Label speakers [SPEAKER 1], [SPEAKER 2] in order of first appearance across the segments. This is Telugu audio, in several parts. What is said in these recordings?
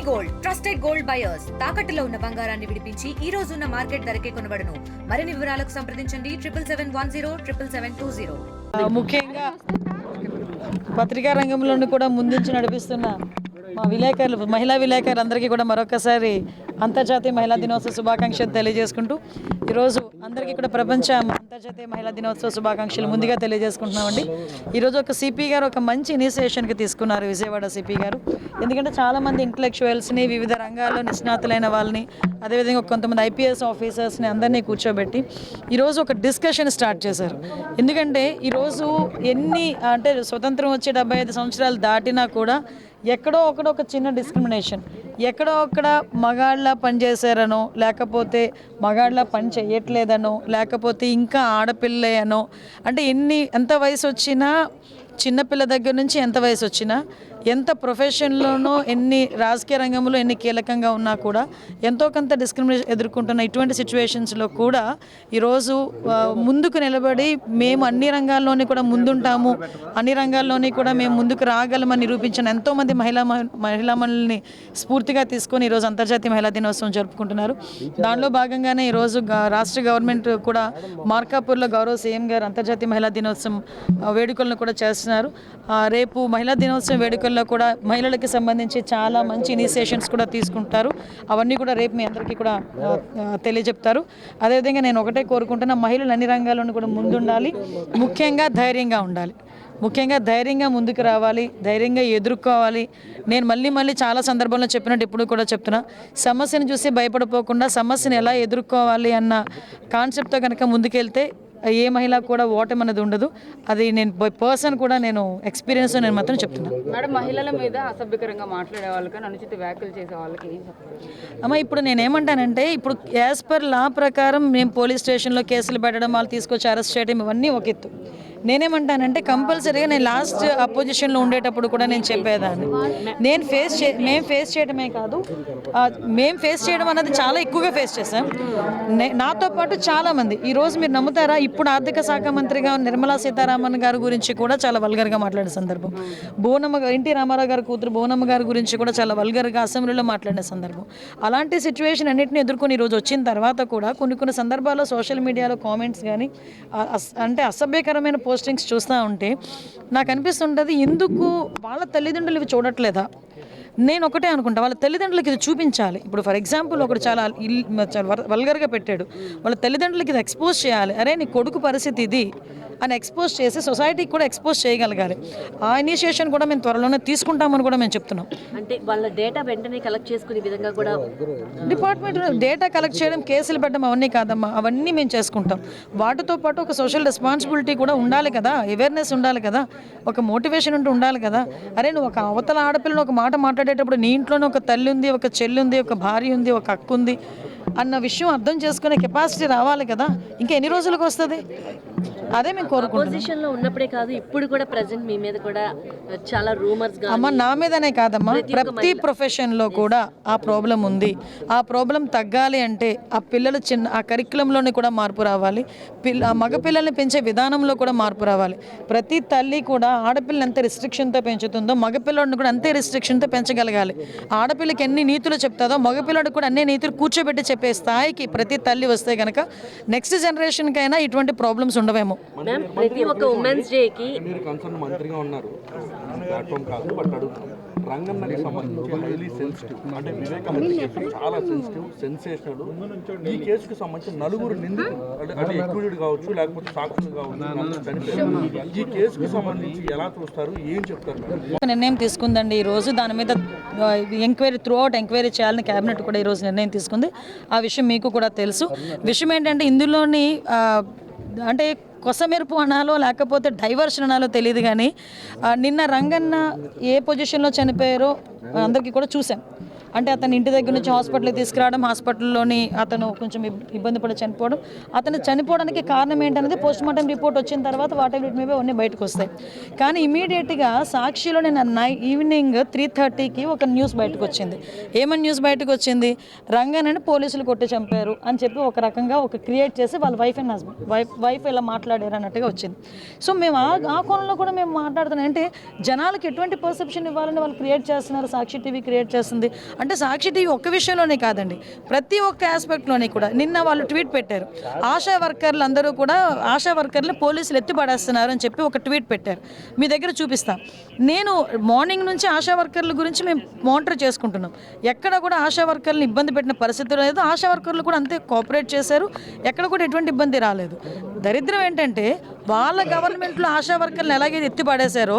[SPEAKER 1] గోల్డ్ ట్రస్టెడ్ గోల్డ్ బయర్స్ తాకట్టులో ఉన్న బంగారాన్ని విడిపించి ఈ రోజు ఉన్న మార్కెట్ ధరకే కొనబడును. మరిన్ని వివరాలకు సంప్రదించండి 7710
[SPEAKER 2] ముఖ్యంగా పత్రికా రంగంలోని కూడా ముందుంచి నడిపిస్తున్న మా విలేకరులు, మహిళా విలేకరులందరికీ కూడా మరొకసారి అంతర్జాతీయ మహిళా దినోత్సవ శుభాకాంక్షలు తెలియజేసుకుంటూ ఈరోజు అందరికీ కూడా ప్రపంచ అంతర్జాతీయ మహిళా దినోత్సవ శుభాకాంక్షలు ముందుగా తెలియజేసుకుంటున్నామండి. ఈరోజు ఒక సిపి గారు ఒక మంచి ఇనిషియేషన్కి తీసుకున్నారు, విజయవాడ సిపి గారు. ఎందుకంటే చాలామంది ఇంటలెక్చువల్స్ని, వివిధ రంగాల్లో నిష్ణాతులైన వాళ్ళని, అదేవిధంగా కొంతమంది ఐపీఎస్ ఆఫీసర్స్ని అందరినీ కూర్చోబెట్టి ఈరోజు ఒక డిస్కషన్ స్టార్ట్ చేశారు. ఎందుకంటే ఈరోజు అంటే స్వతంత్రం వచ్చి 75 సంవత్సరాలు దాటినా కూడా ఎక్కడో ఒక చిన్న డిస్క్రిమినేషన్, ఎక్కడో అక్కడ మగాళ్ళ పని చేశారనో, లేకపోతే మగాళ్ళ పని చేయట్లేదనో, లేకపోతే ఇంకా ఆడపిల్లే అనో, అంటే ఎంత వయసు వచ్చినా, చిన్నపిల్ల దగ్గర నుంచి ఎంత వయసు వచ్చినా, ఎంత ప్రొఫెషన్లోనో, ఎన్ని రాజకీయ రంగంలో ఎన్ని కీలకంగా ఉన్నా కూడా ఎంతో కొంత డిస్క్రిమినేషన్ ఎదుర్కొంటున్న ఇటువంటి సిచ్యువేషన్స్లో కూడా ఈరోజు ముందుకు నిలబడి మేము అన్ని రంగాల్లోని కూడా ముందుంటాము, అన్ని రంగాల్లోని కూడా మేము ముందుకు రాగలమని నిరూపించిన ఎంతోమంది మహిళామణుల్ని స్ఫూర్తిగా తీసుకొని ఈరోజు అంతర్జాతీయ మహిళా దినోత్సవం జరుపుకుంటున్నారు. దానిలో భాగంగానే ఈరోజు రాష్ట్ర గవర్నమెంట్ కూడా మార్కాపూర్లో గౌరవ సీఎం గారు అంతర్జాతీయ మహిళా దినోత్సవం వేడుకలను కూడా చేస్తున్నారు. రేపు మహిళా దినోత్సవం వేడుకల్లో కూడా మహిళలకు సంబంధించి చాలా మంచి ఇనిషియేషన్స్ కూడా తీసుకుంటారు. అవన్నీ కూడా రేపు మీ అందరికీ కూడా తెలియజెప్తారు. అదేవిధంగా నేను ఒకటే కోరుకుంటున్నా, మహిళలు అన్ని రంగాల్లోనూ కూడా ముందుండాలి, ముఖ్యంగా ధైర్యంగా ఉండాలి, ముఖ్యంగా ధైర్యంగా ముందుకు రావాలి, ధైర్యంగా ఎదుర్కోవాలి. నేను మళ్ళీ చాలా సందర్భంలో చెప్పినట్టు ఇప్పుడు కూడా చెప్తున్నా, సమస్యను చూసి భయపడిపోకుండా సమస్యను ఎలా ఎదుర్కోవాలి అన్న కాన్సెప్ట్తో కనుక ముందుకెళ్తే ఏ మహిళ కూడా ఓటమి అనేది ఉండదు. అది నేను పర్సన్ కూడా నేను ఎక్స్పీరియన్స్ నేను మాత్రం చెప్తున్నాను.
[SPEAKER 3] మేడం, మహిళల మీద అసభ్యకరంగా మాట్లాడే వాళ్ళకి, అనుచిత వ్యాఖ్యలు చేసే వాళ్ళకి ఏం చెప్తారు?
[SPEAKER 2] అమ్మ, ఇప్పుడు నేనేమంటానంటే, ఇప్పుడు యాజ్ పర్ లా ప్రకారం మేము పోలీస్ స్టేషన్లో కేసులు పెట్టడం, వాళ్ళు తీసుకొచ్చి అరెస్ట్ చేయడం, ఇవన్నీ ఒక ఎత్తు. నేనేమంటానంటే కంపల్సరీగా నేను లాస్ట్ అపోజిషన్లో ఉండేటప్పుడు కూడా నేను చెప్పేదాన్ని, మేము ఫేస్ చేయడమే కాదు, మేము ఫేస్ చేయడం అన్నది చాలా ఎక్కువగా ఫేస్ చేశాం. నాతో పాటు చాలామంది, ఈరోజు మీరు నమ్ముతారా, ఇప్పుడు ఆర్థిక శాఖ మంత్రిగా నిర్మలా సీతారామన్ గారి గురించి కూడా చాలా వల్గర్గా మాట్లాడే సందర్భం, ఎన్టీ రామారావు గారి కూతురు బోనమ్మ గారి గురించి కూడా చాలా వల్గర్గా అసెంబ్లీలో మాట్లాడే సందర్భం. అలాంటి సిచ్యువేషన్ అన్నింటినీ ఎదుర్కొని ఈరోజు వచ్చిన తర్వాత కూడా కొన్ని సందర్భాల్లో సోషల్ మీడియాలో కామెంట్స్ కానీ అంటే అసభ్యకరమైన పోస్టింగ్స్ చూస్తూ ఉంటే నాకు అనిపిస్తుంటుంది, ఎందుకు వాళ్ళ తల్లిదండ్రులు ఇవి చూడట్లేదా? నేను ఒకటే అనుకుంటా, వాళ్ళ తల్లిదండ్రులకి ఇది చూపించాలి. ఇప్పుడు ఫర్ ఎగ్జాంపుల్ ఒకటి చాలా వల్గర్గా పెట్టాడు, వాళ్ళ తల్లిదండ్రులకి ఇది ఎక్స్పోజ్ చేయాలి. అరే నీ కొడుకు పరిస్థితి ఇది అని ఎక్స్పోజ్ చేసి సొసైటీకి కూడా ఎక్స్పోజ్ చేయగలగాలి. ఆ ఇనిషియేషన్ కూడా మేము త్వరలోనే తీసుకుంటామని కూడా మేము చెప్తున్నాం.
[SPEAKER 4] అంటే వాళ్ళ డేటా వెంటనే కలెక్ట్ చేసుకునే విధంగా కూడా
[SPEAKER 2] డిపార్ట్మెంట్ డేటా కలెక్ట్ చేయడం, కేసులు పెట్టడం అవన్నీ కాదమ్మా, అవన్నీ మేము చేసుకుంటాం. వాటితో పాటు ఒక సోషల్ రెస్పాన్సిబిలిటీ కూడా ఉండాలి కదా, అవేర్నెస్ ఉండాలి కదా, ఒక మోటివేషన్ ఉండాలి కదా. అరే నువ్వు ఒక అవతల ఆడపిల్లని ఒక మాట మాట్లాడేటప్పుడు నీ ఇంట్లోనే ఒక తల్లి ఉంది, ఒక చెల్లి ఉంది, ఒక భార్య ఉంది, ఒక అక్క ఉంది అన్న విషయం అర్థం చేసుకునే కెపాసిటీ రావాలి కదా. ఇంకా ఎన్ని రోజులకు వస్తుంది? అదే మేము కోరుకుంటున్నాం.
[SPEAKER 4] పొజిషన్లో ఉన్నప్పుడే కాదు, ఇప్పుడు కూడా ప్రెజెంట్ మీ మీద కూడా చాలా రూమర్స్
[SPEAKER 2] అమ్మ, నా మీదనే కాదమ్మా, ప్రతి ప్రొఫెషన్లో కూడా ఆ ప్రాబ్లం ఉంది. ఆ ప్రాబ్లం తగ్గాలి అంటే ఆ పిల్లలు ఆ కరికులంలోనే కూడా మార్పు రావాలి, మగపిల్లల్ని పెంచే విధానంలో కూడా మార్పు రావాలి. ప్రతి తల్లి కూడా ఆడపిల్లని ఎంత రిస్ట్రిక్షన్తో పెంచుతుందో మగపిల్లడిని కూడా అంతే రిస్ట్రిక్షన్తో పెంచగలగాలి. ఆడపిల్లకి ఎన్ని నీతులు చెప్తాదో మగపిల్లడికి కూడా అన్ని నీతులు కూర్చోబెట్టి చెప్పే స్థాయికి ప్రతి తల్లి వస్తే కనుక నెక్స్ట్ జనరేషన్కైనా ఇటువంటి ప్రాబ్లమ్స్ ఉండవేమో.
[SPEAKER 4] ప్రతి ఒక్క ఉమెన్స్ డేకి
[SPEAKER 5] మీరు కన్సర్న్ మంత్రిగా ఉన్నారు, ప్లాట్ఫామ్ కాదు, బట్ అడుగుతాను, రంగన్నకి సంబంధించి హైలీ సెన్సిటివ్, అంటే వివేకానంద కేసు చాలా సెన్సిటివ్, సెన్సేషనల్. ఈ కేసుకు సంబంధించి నలుగురు నిందితులు, అంటే ఎక్యూజ్డ్ కావచ్చు, లేకపోతే సాక్షులు కావచ్చు, చనిపోయారు. ఈ కేసుకు సంబంధించి ఎలా చూస్తారు, ఏం చెప్తారు?
[SPEAKER 2] నిర్ణయం తీసుకుందండి ఈరోజు, దాని మీద ఎంక్వైరీ ఎంక్వైరీ చేయాలని క్యాబినెట్ కూడా ఈరోజు నిర్ణయం తీసుకుంది. ఆ విషయం మీకు కూడా తెలుసు. విషయం ఏంటంటే ఇందులోని అంటే కొసమెరుపు అనాలో లేకపోతే డైవర్షన్ అనాలో తెలియదు, కానీ నిన్న రంగన్న ఏ పొజిషన్లో చనిపోయారో అందరికీ కూడా చూసాం. అంటే అతను ఇంటి దగ్గర నుంచి హాస్పిటల్కి తీసుకురావడం, హాస్పిటల్లోని అతను కొంచెం ఇబ్బంది పడి చనిపోవడం, అతను చనిపోవడానికి కారణం ఏంటనేది పోస్ట్ మార్టం రిపోర్ట్ వచ్చిన తర్వాత వాటి మీద అన్నీ బయటకు వస్తాయి. కానీ ఇమీడియట్గా సాక్షిలో నేను ఈవినింగ్ 3:30కి ఒక న్యూస్ బయటకు వచ్చింది. ఏమని న్యూస్ బయటకు వచ్చింది? రంగన్నని పోలీసులు కొట్టి చంపారు అని చెప్పి ఒక రకంగా ఒక క్రియేట్ చేసి వాళ్ళ వైఫ్ అండ్ హస్బెండ్ వైఫ్ ఇలా మాట్లాడారు అన్నట్టుగా వచ్చింది. సో మేము ఆ కోణంలో కూడా మేము మాట్లాడుతున్నాం. అంటే జనాలకు ఎటువంటి పర్సెప్షన్ ఇవ్వాలని వాళ్ళు క్రియేట్ చేస్తున్నారు, సాక్షి టీవీ క్రియేట్ చేస్తుంది. అంటే సాక్షి టీవీ ఒక్క విషయంలోనే కాదండి, ప్రతి ఒక్క ఆస్పెక్ట్లోనే కూడా. నిన్న వాళ్ళు ట్వీట్ పెట్టారు, ఆశా వర్కర్లు అందరూ కూడా ఆశా వర్కర్లు పోలీసులు ఎత్తి పడేస్తున్నారు అని చెప్పి ఒక ట్వీట్ పెట్టారు. మీ దగ్గర చూపిస్తాం. నేను మార్నింగ్ నుంచి ఆశా వర్కర్ల గురించి మేము మానిటర్ చేసుకుంటున్నాం. ఎక్కడ కూడా ఆశా వర్కర్లను ఇబ్బంది పెట్టిన పరిస్థితి లేదు. ఆశా వర్కర్లు కూడా అంతే కోఆపరేట్ చేశారు, ఎక్కడ కూడా ఎటువంటి ఇబ్బంది రాలేదు. దరిద్రం ఏంటంటే వాళ్ళ గవర్నమెంట్లో ఆశా వర్కర్లను ఎలాగైతే ఎత్తి పడేశారో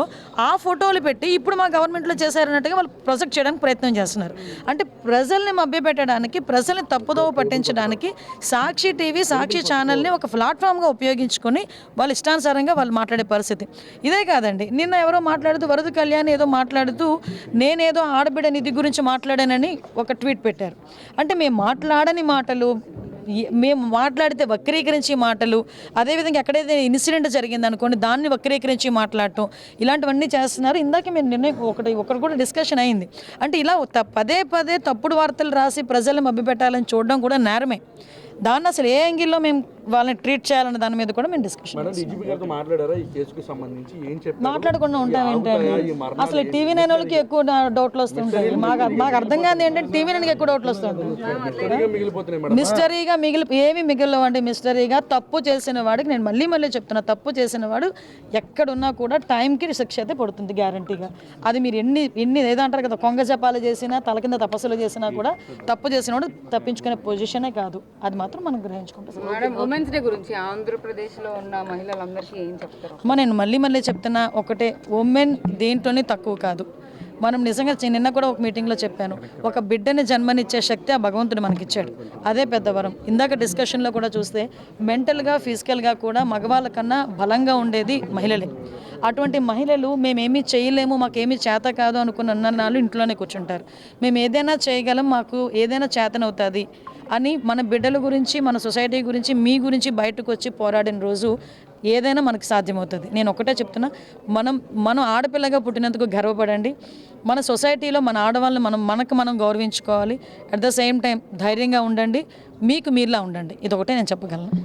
[SPEAKER 2] ఆ ఫోటోలు పెట్టి ఇప్పుడు మా గవర్నమెంట్లో చేశారన్నట్టుగా వాళ్ళు ప్రొజెక్ట్ చేయడానికి ప్రయత్నం చేస్తున్నారు. అంటే ప్రజల్ని మభ్యపెట్టడానికి, ప్రజల్ని తప్పుదోవ పట్టించడానికి సాక్షి టీవీ, సాక్షి ఛానల్ని ఒక ప్లాట్ఫామ్గా ఉపయోగించుకొని వాళ్ళ ఇష్టానుసారంగా వాళ్ళు మాట్లాడే పరిస్థితి. ఇదే కాదండి, నిన్న ఎవరో మాట్లాడుతూ వరద కళ్యాణ్ ఏదో మాట్లాడుతూ నేనేదో ఆడబిడ్డ నిధి గురించి మాట్లాడానని ఒక ట్వీట్ పెట్టారు. అంటే మేము మాట్లాడని మాటలు, మేము మాట్లాడితే వక్రీకరించి మాటలు, అదేవిధంగా ఎక్కడైతే ఇన్సిడెంట్ జరిగింది అనుకోండి దాన్ని వక్రీకరించి మాట్లాడటం, ఇలాంటివన్నీ చేస్తున్నారు. ఇందాక మేము నిర్ణయం ఒకటి కూడా డిస్కషన్ అయింది. అంటే ఇలా పదే పదే తప్పుడు వార్తలు రాసి ప్రజల్ని మభ్యపెట్టాలని చూడడం కూడా నేరమే. దాన్ని అసలు ఏ యాంగిల్లో మేము వాళ్ళని ట్రీట్ చేయాలన్న దాని మీద కూడా మేము డిస్కషన్ మాట్లాడకుండా ఉంటాం. ఏంటంటే అసలు టీవీ నైన్ వాళ్ళకి ఎక్కువ డౌట్లు వస్తుంటాయి. మాకు అర్థం కాదు ఏంటంటే టీవీ నైన్కి ఎక్కువ డౌట్లు వస్తుంటాయి. మిస్టరీగా ఏమి మిగిలినవండి. మిస్టరీగా తప్పు చేసిన వాడికి, నేను మళ్ళీ చెప్తున్నా, తప్పు చేసిన వాడు ఎక్కడున్నా కూడా టైంకి శిక్ష అయితే పడుతుంది గ్యారంటీగా. అది మీరు ఎన్ని ఏదంటారు కదా, కొంగ జపాలు చేసినా తల కింద తపస్సులు చేసినా కూడా తప్పు చేసిన వాడు తప్పించుకునే పొజిషనే కాదు. అది మాత్రం మనం గ్రహించుకుంటాం.
[SPEAKER 3] ఉమెన్స్ డే గురించి ఆంధ్రప్రదేశ్లో ఉన్న మహిళలందరికీ ఏం చెప్తారు?
[SPEAKER 2] నేను మళ్ళీ చెప్తున్నా ఒకటే, ఉమెన్ దేంట్లోనే తక్కువ కాదు. మనం నిజంగా నిన్న కూడా ఒక మీటింగ్లో చెప్పాను, ఒక బిడ్డని జన్మనిచ్చే శక్తి ఆ భగవంతుడు మనకిచ్చాడు. అదే పెద్ద వరం. ఇందాక డిస్కషన్లో కూడా చూస్తే మెంటల్గా, ఫిజికల్గా కూడా మగవాళ్ళ కన్నా బలంగా ఉండేది మహిళలే. అటువంటి మహిళలు మేమేమీ చేయలేము, మాకేమీ చేత కాదు అనుకున్న నాళ్ళు ఇంట్లోనే కూర్చుంటారు. మేము ఏదైనా చేయగలం, మాకు ఏదైనా చేతనవుతుంది అని మన బిడ్డల గురించి, మన సొసైటీ గురించి, మీ గురించి బయటకు వచ్చి పోరాడిన రోజు ఏదైనా మనకు సాధ్యమవుతుంది. నేను ఒకటే చెప్తున్నా, మనం ఆడపిల్లగా పుట్టినందుకు గర్వపడండి. మన సొసైటీలో మన ఆడవాళ్ళని మనం గౌరవించుకోవాలి. అట్ ద సేమ్ టైం ధైర్యంగా ఉండండి, మీకు మీరులా ఉండండి. ఇదొకటే నేను చెప్పగలను.